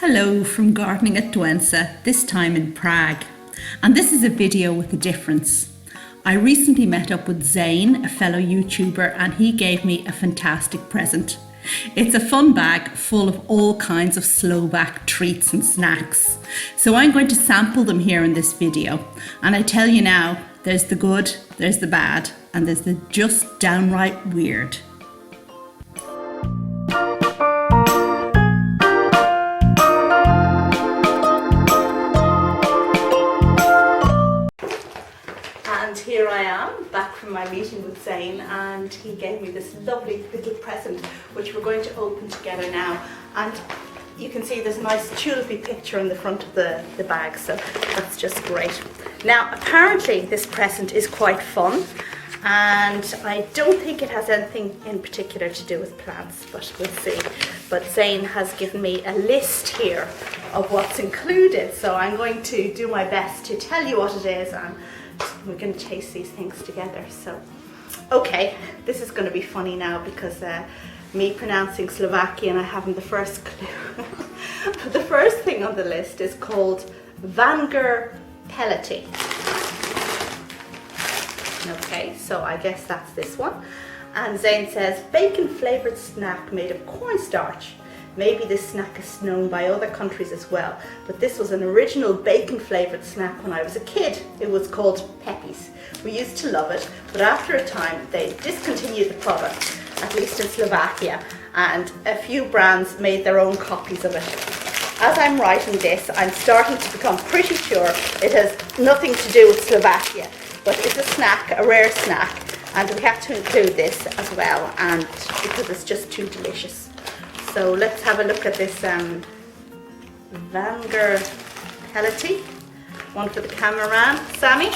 Hello from Gardening at Douentza, this time in Prague. And this is a video with a difference. I recently met up with Zane, a fellow YouTuber, and he gave me a fantastic present. It's a fun bag full of all kinds of Slovak treats and snacks. So I'm going to sample them here in this video. And I tell you now, there's the good, there's the bad, and there's the just downright weird. And here I am, back from my meeting with Zane, and he gave me this lovely little present, which we're going to open together now. And you can see there's a nice tulipy picture in the front of the bag, so that's just great. Now, apparently this present is quite fun, and I don't think it has anything in particular to do with plants, but we'll see. But Zane has given me a list here of what's included, so I'm going to do my best to tell you what it is, and we're going to taste these things together. So, okay, this is going to be funny now because me pronouncing Slovakian, I haven't the first clue. But the first thing on the list is called Vanger Pelety. Okay, so I guess that's this one. And Zane says, bacon flavoured snack made of cornstarch. Maybe this snack is known by other countries as well, but this was an original bacon flavoured snack when I was a kid. It was called Peppies. We used to love it, but after a time they discontinued the product, at least in Slovakia, and a few brands made their own copies of it. As I'm writing this, I'm starting to become pretty sure it has nothing to do with Slovakia, but it's a snack, a rare snack, and we have to include this as well, and because it's just too delicious. So let's have a look at this Vanger Pelety. One for the cameraman, Sammy.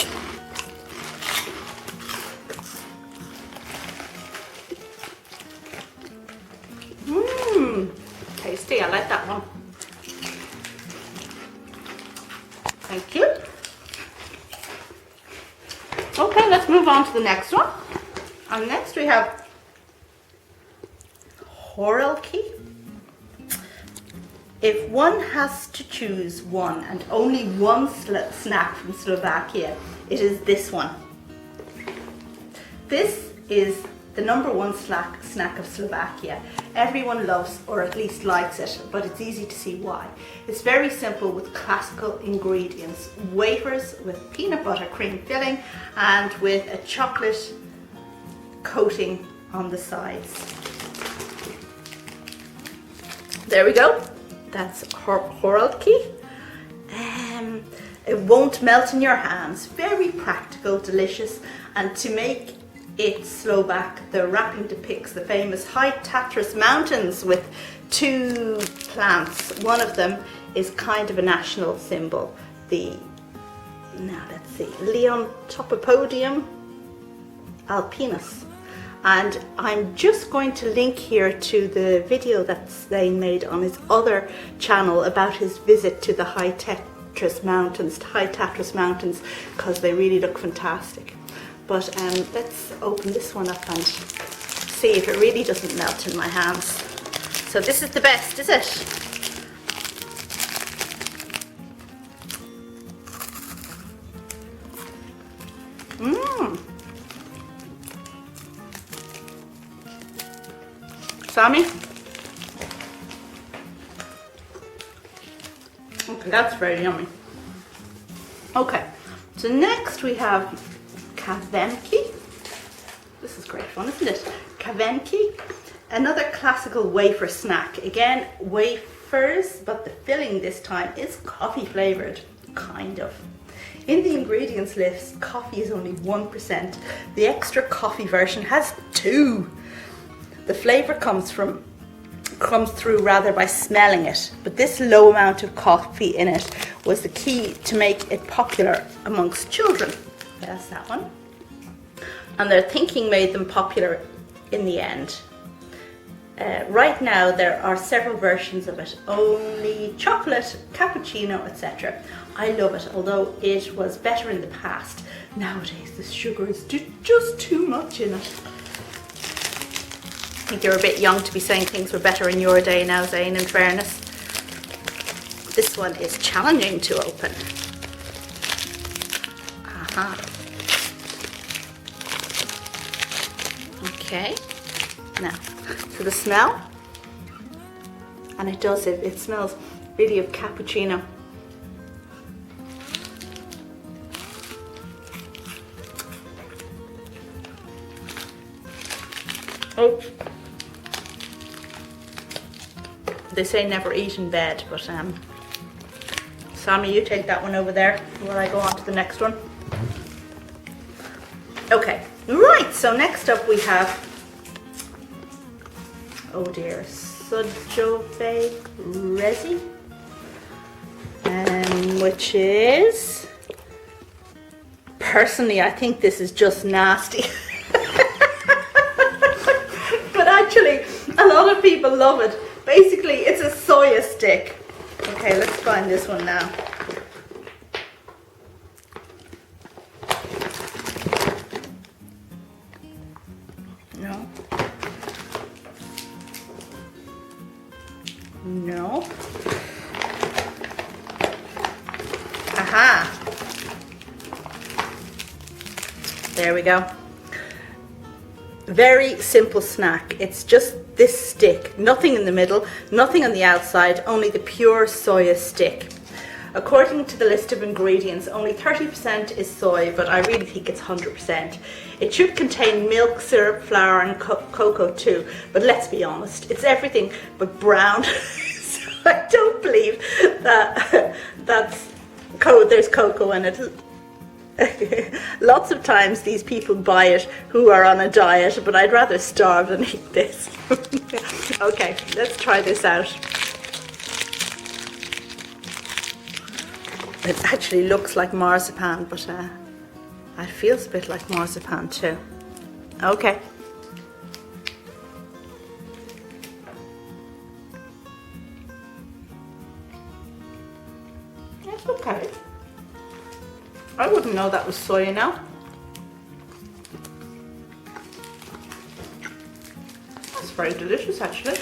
Tasty, I like that one. Thank you. Okay, let's move on to the next one. And next we have Horalky. If one has to choose one and only one snack from Slovakia, it is this one. This is the #1 snack of Slovakia. Everyone loves, or at least likes it, but it's easy to see why. It's very simple with classical ingredients. Wafers with peanut butter cream filling and with a chocolate coating on the sides. There we go. That's Horalky. It won't melt in your hands. Very practical, delicious, and to make it Slovak, the wrapping depicts the famous High Tatras Mountains with two plants. One of them is kind of a national symbol. Now let's see, Leontopodium alpinus. And I'm just going to link here to the video that Zane made on his other channel about his visit to the High Tatras Mountains, because they really look fantastic. But let's open this one up and see if it really doesn't melt in my hands. So this is the best, is it? Sammy? Okay, that's very yummy. Okay, so next we have Kavěnky. This is great fun, isn't it? Kavěnky, another classical wafer snack. Again, wafers, but the filling this time is coffee flavoured, kind of. In the ingredients list, coffee is only 1%. The extra coffee version has 2. The flavour comes through rather by smelling it, but this low amount of coffee in it was the key to make it popular amongst children. That's that one. And their thinking made them popular in the end. Right now there are several versions of it, only chocolate, cappuccino, etc. I love it, although it was better in the past. Nowadays the sugar is just too much in it. I think you're a bit young to be saying things were better in your day now, Zane, in fairness. This one is challenging to open. Aha. Okay. Now, so the smell, and it does, it smells really of cappuccino. Oh, they say never eat in bed, but Sammy, you take that one over there while I go on to the next one. Okay, right, so next up we have, oh dear, Sójové řezy, which is, personally I think this is just nasty. But actually, a lot of people love it. Basically, it's a soya stick. Okay, let's find this one now. No. No. Aha. There we go. Very simple snack. It's just this stick, nothing in the middle, nothing on the outside, only the pure soya stick. According to the list of ingredients, only 30% is soy, but I really think it's 100%. It should contain milk, syrup, flour and cocoa too, but let's be honest, it's everything but brown. So I don't believe that there's cocoa in it. Lots of times these people buy it who are on a diet, but I'd rather starve than eat this. Okay, let's try this out. It actually looks like marzipan, but it feels a bit like marzipan too. Okay. That's okay. I wouldn't know that was soya now. That's very delicious actually.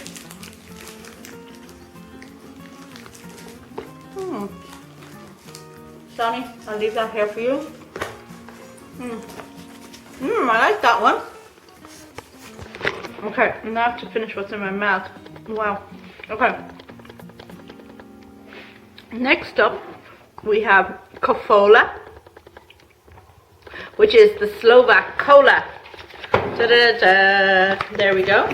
Sammy, I'll leave that here for you. I like that one. Okay, now I have to finish what's in my mouth. Wow. Okay. Next up, we have Kofola, which is the Slovak cola. Da-da-da. There we go.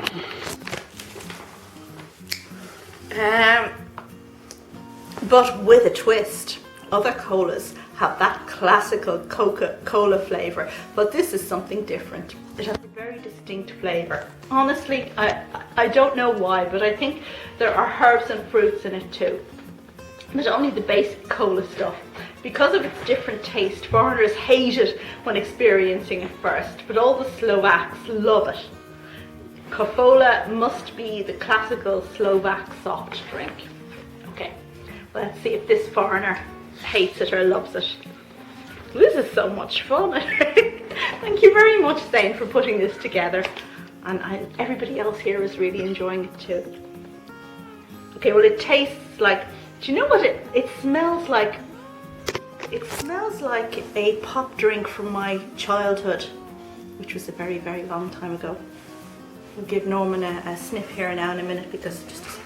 But with a twist. Other colas have that classical Coca-Cola flavour, but this is something different. It has a very distinct flavour. Honestly, I don't know why, but I think there are herbs and fruits in it too. Not only the basic cola stuff. Because of its different taste, foreigners hate it when experiencing it first, but all the Slovaks love it. Kofola must be the classical Slovak soft drink. Okay, let's see if this foreigner hates it or loves it. This is so much fun. Thank you very much, Zane, for putting this together. And everybody else here is really enjoying it too. Okay, well it tastes like, do you know what it smells like? It smells like a pop drink from my childhood, which was a very, very long time ago. We'll give Norman a sniff here now in a minute because just a second.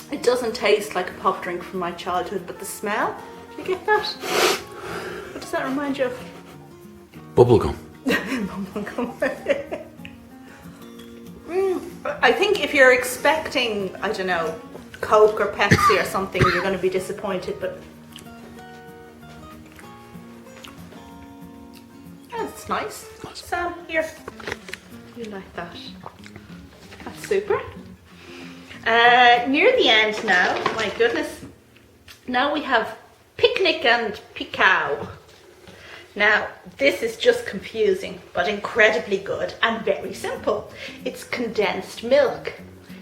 It doesn't taste like a pop drink from my childhood, but the smell, you get that? What does that remind you of? Bubblegum. Bubblegum. I think if you're expecting, I don't know, Coke or Pepsi or something, you're going to be disappointed, but that's nice. Sam, here. You like that? That's super. Near the end now, my goodness. Now we have Piknik Pikao. Now, this is just confusing, but incredibly good and very simple. It's condensed milk.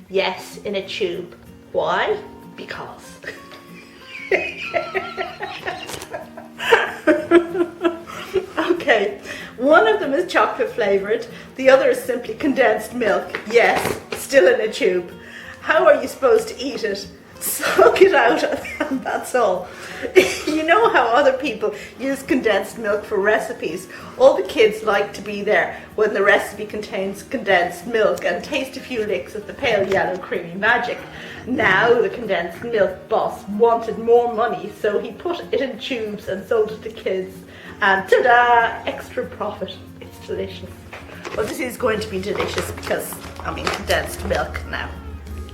Yes, in a tube. Why? Because. Okay, One of them is chocolate flavoured, the other is simply condensed milk. Yes, still in a tube. How are you supposed to eat it? Suck it out and that's all. You know how other people use condensed milk for recipes? All the kids like to be there when the recipe contains condensed milk and taste a few licks of the pale yellow creamy magic. Now the condensed milk boss wanted more money, so he put it in tubes and sold it to kids. And ta-da! Extra profit. It's delicious. Well, this is going to be delicious because, I mean, condensed milk now.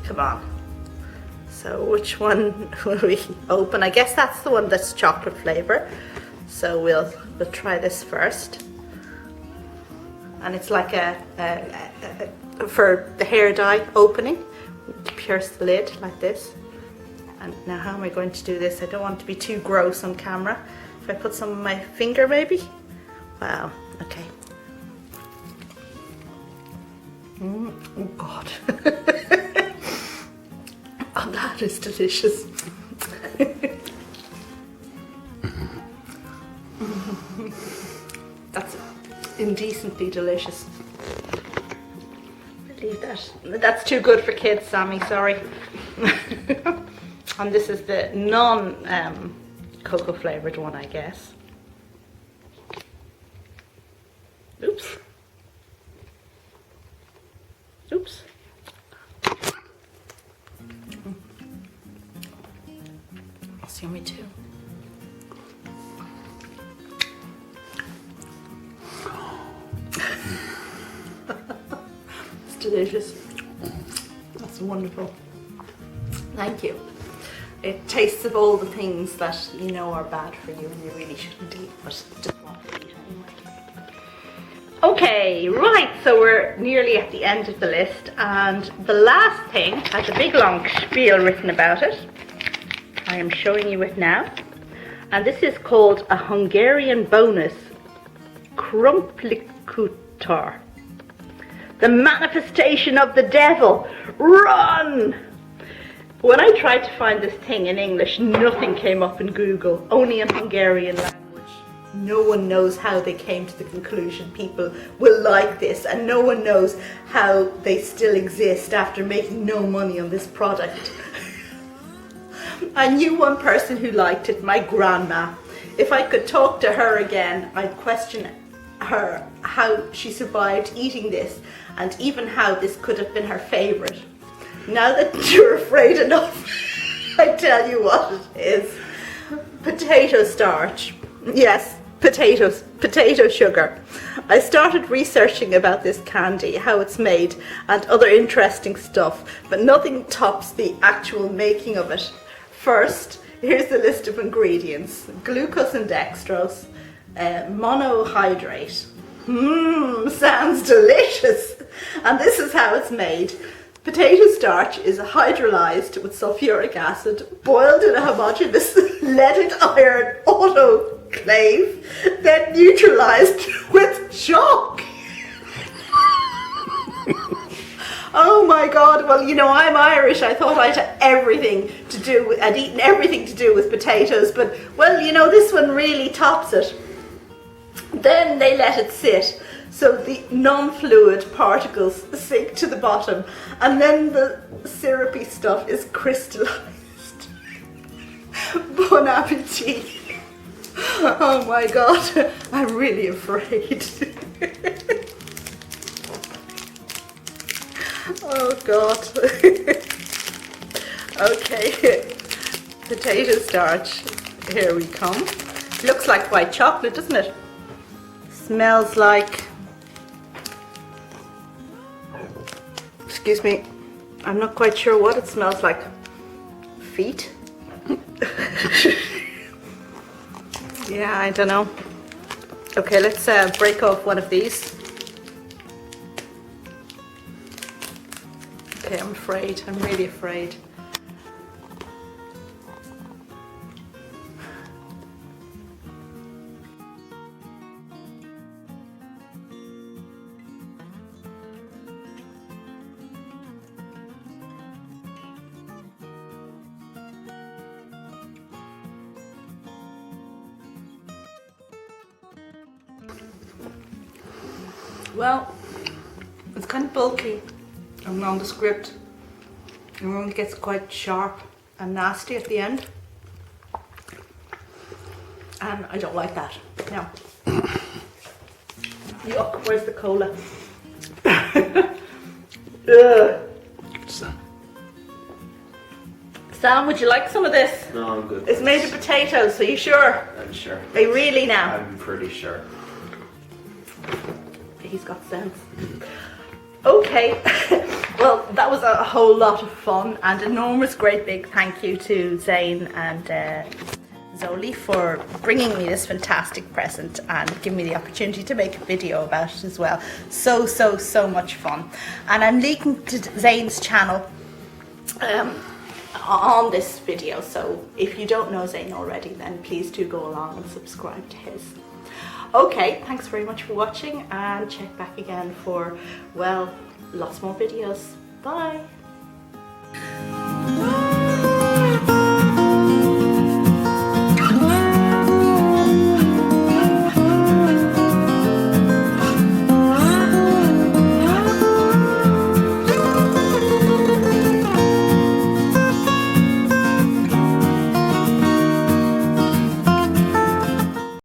Come on. So which one will we open? I guess that's the one that's chocolate flavour. So we'll try this first. And it's like for the hair dye opening. Pierce the lid like this. And now how am I going to do this? I don't want to be too gross on camera. If I put some on my finger maybe? Wow, okay. Oh God. Oh, that is delicious. That's indecently delicious. Leave that. That's too good for kids, Sammy, sorry. And this is the non-cocoa flavoured one, I guess. Oops. Oops. That's yummy too. It's delicious. That's wonderful. Thank you. It tastes of all the things that you know are bad for you and you really shouldn't eat, but just want to eat anyway. Okay, right, so we're nearly at the end of the list, and the last thing has a big long spiel written about it. I am showing you it now. And this is called a Hungarian bonus, Krumplicukor. The manifestation of the devil. Run! When I tried to find this thing in English, nothing came up in Google, only in Hungarian language. No one knows how they came to the conclusion people will like this, and no one knows how they still exist after making no money on this product. I knew one person who liked it, my grandma. If I could talk to her again, I'd question her how she survived eating this, and even how this could have been her favourite. Now that you're afraid enough, I tell you what it is. Potato starch. Yes, potatoes, potato sugar. I started researching about this candy, how it's made, and other interesting stuff, but nothing tops the actual making of it. First, here's the list of ingredients. Glucose and dextrose, monohydrate. Sounds delicious. And this is how it's made. Potato starch is hydrolyzed with sulfuric acid, boiled in a homogeneous leaded iron autoclave, then neutralized with shock. Oh my God, well, you know, I'm Irish. I thought I'd eaten everything to do with potatoes, but, well, you know, this one really tops it. Then they let it sit, so the non-fluid particles sink to the bottom, and then the syrupy stuff is crystallized. Bon appetit. Oh my God, I'm really afraid. Oh God. Okay, potato starch, here we come. Looks like white chocolate, doesn't it? Smells like, excuse me, I'm not quite sure what it smells like. Feet? Yeah, I don't know. Okay, let's break off one of these. Okay, I'm afraid. I'm really afraid. Well, it's kind of bulky and nondescript. And it gets quite sharp and nasty at the end. And I don't like that. No. Yuck, where's the cola? Ugh. Sam, would you like some of this? No, I'm good. It's made of potatoes, so you sure? I'm sure. Are you really now? I'm pretty sure. He's got sense. Okay, well that was a whole lot of fun, and enormous great big thank you to Zane and Zoli for bringing me this fantastic present and giving me the opportunity to make a video about it as well. So much fun. And I'm linking to Zane's channel on this video, so if you don't know Zane already, then please do go along and subscribe to his. Okay, thanks very much for watching, and check back again for, well, lots more videos. Bye!